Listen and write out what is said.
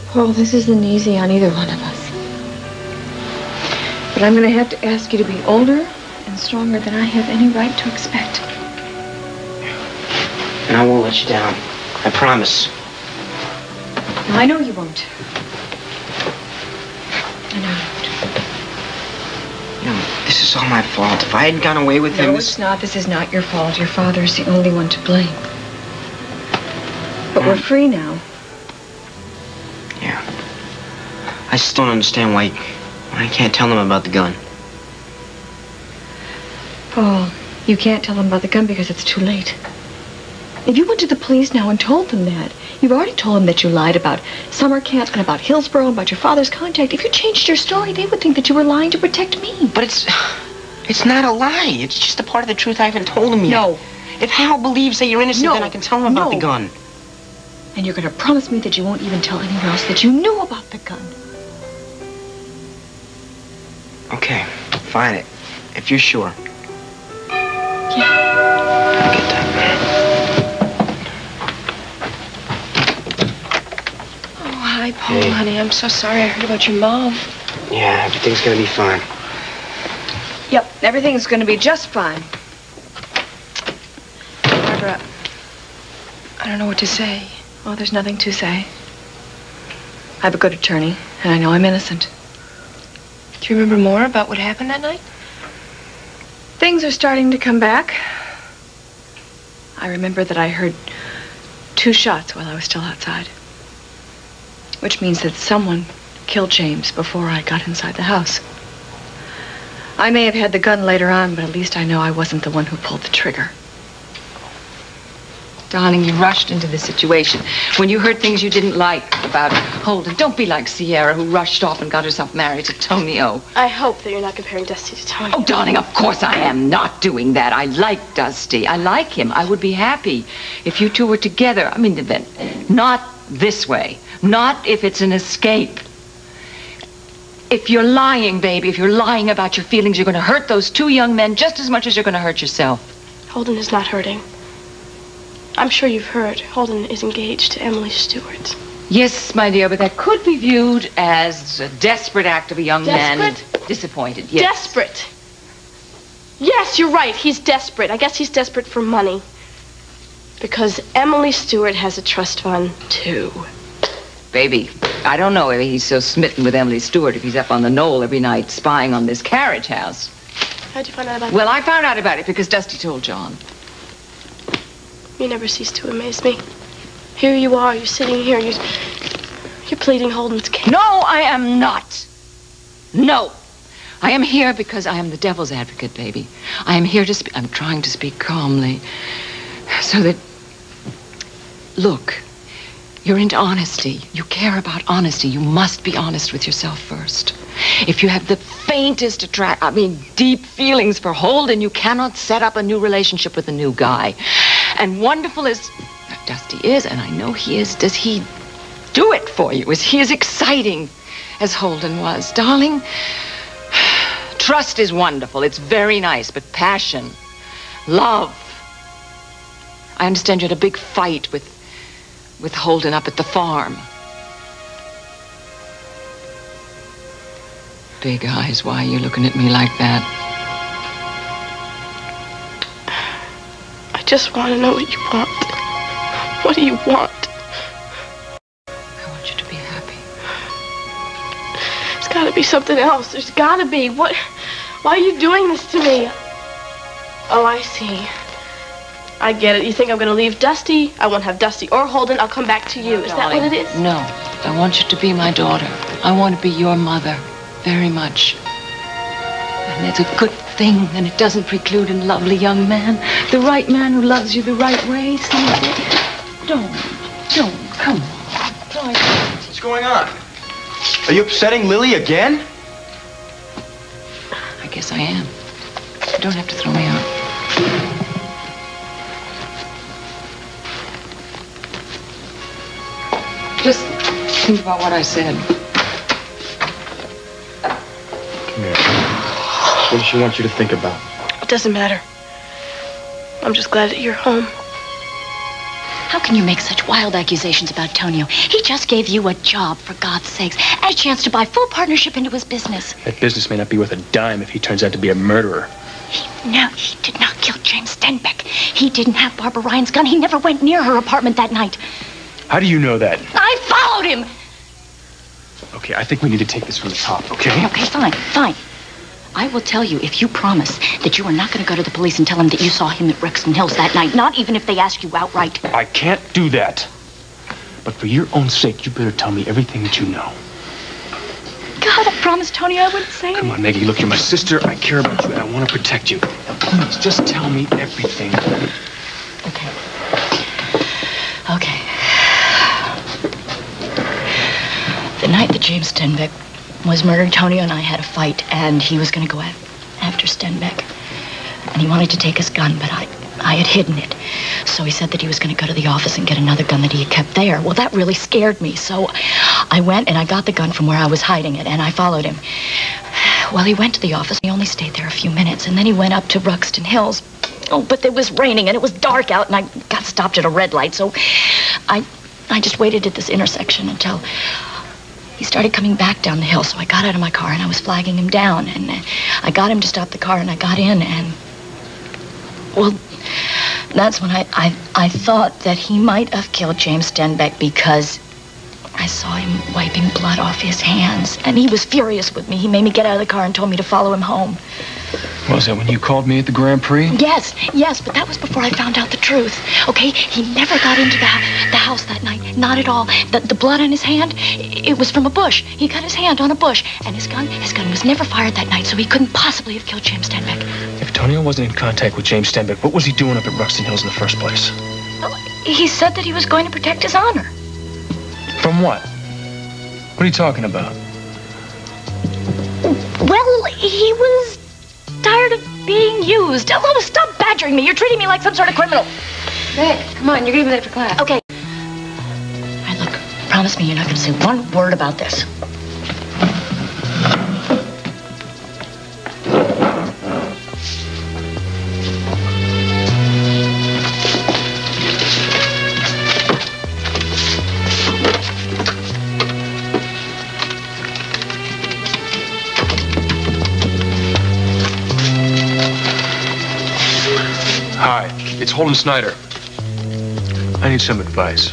Paul, this isn't easy on either one of us. But I'm going to have to ask you to be older and stronger than I have any right to expect. And I won't let you down. I promise. No, I know you won't. I know you won't. You know, this is all my fault. If I hadn't gone away with him... No, it's not. This is not your fault. Your father's the only one to blame. But we're free now. Yeah. I still don't understand why I can't tell them about the gun. Paul, you can't tell them about the gun because it's too late. If you went to the police now and told them that, you've already told them that you lied about summer camp and about Hillsborough and about your father's contact. If you changed your story, they would think that you were lying to protect me. But it's not a lie. It's just a part of the truth I haven't told him yet. No. If Hal believes that you're innocent, then I can tell him about the gun. And you're going to promise me that you won't even tell anyone else that you knew about the gun. Okay, fine. If you're sure. Yeah. I'll get that. Oh, hi, Paul, honey. I'm so sorry I heard about your mom. Yeah, everything's gonna be fine. Yep, everything's going to be just fine. Barbara, I don't know what to say. Well, there's nothing to say. I have a good attorney, and I know I'm innocent. Do you remember more about what happened that night? Things are starting to come back. I remember that I heard 2 shots while I was still outside. Which means that someone killed James before I got inside the house. I may have had the gun later on, but at least I know I wasn't the one who pulled the trigger. Darling, you rushed into the situation. When you heard things you didn't like about Holden, don't be like Sierra, who rushed off and got herself married to Tonio. I hope that you're not comparing Dusty to Tonio. Oh, darling, of course I am not doing that. I like Dusty. I like him. I would be happy if you two were together. I mean, not this way. Not if it's an escape. If you're lying, baby, if you're lying about your feelings, you're going to hurt those 2 young men just as much as you're going to hurt yourself. Holden is not hurting. I'm sure you've heard Holden is engaged to Emily Stewart. Yes, my dear, but that could be viewed as a desperate act of a young man. Disappointed, yes. Desperate. Yes, you're right. He's desperate. I guess he's desperate for money. Because Emily Stewart has a trust fund, too. Baby, I don't know if he's so smitten with Emily Stewart if he's up on the knoll every night spying on this carriage house. How'd you find out about Well, I found out about it because Dusty told John. You never cease to amaze me. Here you are, you're sitting here, you're pleading Holden's case. No, I am not. No. I am here because I am the devil's advocate, baby. I am here to speak. I'm trying to speak calmly. So that, look, you're into honesty. You care about honesty. You must be honest with yourself first. If you have the faintest deep feelings for Holden, you cannot set up a new relationship with a new guy. And wonderful as Dusty is, and I know he is, does he do it for you? Is he as exciting as Holden was? Darling, trust is wonderful. It's very nice, but passion, love. I understand you had a big fight with Holden up at the farm. Big eyes, why are you looking at me like that? I just want to know what you want. What do you want? I want you to be happy. There's got to be something else. There's got to be. Why are you doing this to me? Oh, I see. I get it. You think I'm going to leave Dusty? I won't have Dusty or Holden. I'll come back to you. No, is that what it is? No. I want you to be my daughter. I want to be your mother. Very much. And it's a good thing, and it doesn't preclude a lovely young man. The right man who loves you the right way. See? Don't. Come on. What's going on? Are you upsetting Lily again? I guess I am. You don't have to throw me out. Just think about what I said. Come here. What does she want you to think about? It doesn't matter. I'm just glad that you're home. How can you make such wild accusations about Tonio? He just gave you a job, for God's sakes, and a chance to buy full partnership into his business. That business may not be worth a dime if he turns out to be a murderer. No, he did not kill James Stenbeck. He didn't have Barbara Ryan's gun. He never went near her apartment that night. How do you know that? I followed him. Okay, I think we need to take this from the top, okay? Okay, fine. I will tell you if you promise that you are not going to go to the police and tell them that you saw him at Rexton Hills that night, not even if they ask you outright. I can't do that. But for your own sake, you better tell me everything that you know. God, I promised Tonio I wouldn't say anything. Come on, Maggie, look, you're my sister. I care about you, and I want to protect you. Now, please, just tell me everything. Okay. The night that James Stenbeck was murdered, Tonio and I had a fight, and he was going to go after Stenbeck. And he wanted to take his gun, but I had hidden it. So he said that he was going to go to the office and get another gun that he had kept there. Well, that really scared me, so I went and I got the gun from where I was hiding it, and I followed him. Well, he went to the office. He only stayed there a few minutes, and then he went up to Ruxton Hills. Oh, but it was raining, and it was dark out, and I got stopped at a red light, so I just waited at this intersection until he started coming back down the hill. So I got out of my car, and I was flagging him down, and I got him to stop the car, and I got in, and, well, that's when I thought that he might have killed James Stenbeck because I saw him wiping blood off his hands, and he was furious with me. He made me get out of the car and told me to follow him home. Was that when you called me at the Grand Prix? Yes, but that was before I found out the truth. Okay, he never got into the house that night, not at all. The blood on his hand, it was from a bush. He cut his hand on a bush, and his gun was never fired that night, so he couldn't possibly have killed James Stenbeck. If Tonio wasn't in contact with James Stenbeck, what was he doing up at Ruxton Hills in the first place? Well, he said that he was going to protect his honor. From what? What are you talking about? Well, he was tired of being used. Oh, stop badgering me. You're treating me like some sort of criminal. Hey, come on, you're gonna be late for class. Okay. All right, look, promise me you're not gonna say one word about this. Hi, it's Holden Snyder. I need some advice.